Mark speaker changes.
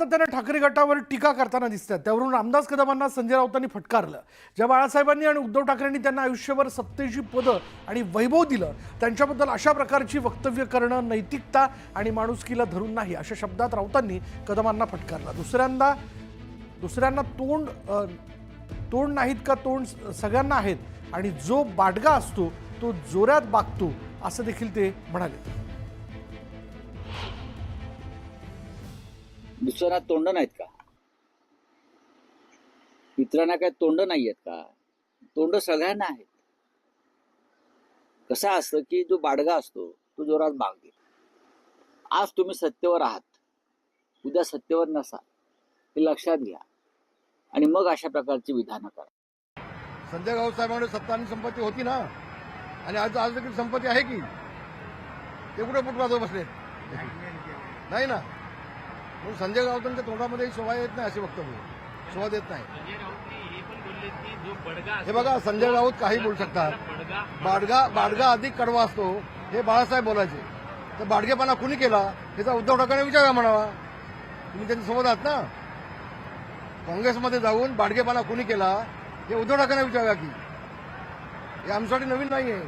Speaker 1: सातत्याने ठाकरे गटावर टीका करताना दिसतात. त्यावरून रामदास कदमांना संजय राऊतांनी फटकारलं. ज्या बाळासाहेबांनी आणि उद्धव ठाकरेंनी त्यांना आयुष्यभर सत्तेची पदं आणि वैभव दिलं, त्यांच्याबद्दल अशा प्रकारची वक्तव्य करणं नैतिकता आणि माणुसकीला धरून नाही, अशा शब्दात राऊतांनी कदमांना फटकारलं. दुसऱ्यांना तोंड नाहीत का, तोंड सगळ्यांना आहेत आणि जो बाडगा असतो तो जोरात बागतो, असं देखील ते म्हणाले.
Speaker 2: दुसऱ्यांना तोंड नाहीत का? मित्रांना काय तोंड नाही आहेत का? तोंड सगळ्यांना आहेत. कसं असतं की जो बाडगा असतो तो जोरात बागते. आज तुम्ही सत्तेवर आहात, उद्या सत्तेवर नसा, हे लक्षात घ्या आणि मग अशा प्रकारची विधानं करा.
Speaker 3: संजय राऊत साहेबांकडे सत्ता आणि संपत्ती होती ना, आणि आज देखील संपत्ती आहे की ते कुठे फुटपाथवर बसले नाही ना. म्हणून संजय राऊतांच्या तोंडामध्ये शोभा येत नाही, असे वक्तव्य शोभा देत नाही. हे बघा, संजय राऊत काही बोलू शकतात. बाडगा अधिक कडवा असतो हे बाळासाहेब बोलायचे. तर बाडगेपणा कुणी केला याचा उद्धव ठाकरे विचारा म्हणावा. तुम्ही त्यांच्यासोबत आहात ना. काँग्रेसमध्ये जाऊन बाडगेपणा कुणी केला हे उद्धव ठाकरे विचारा की. हे आमच्यासाठी नवीन नाहीये.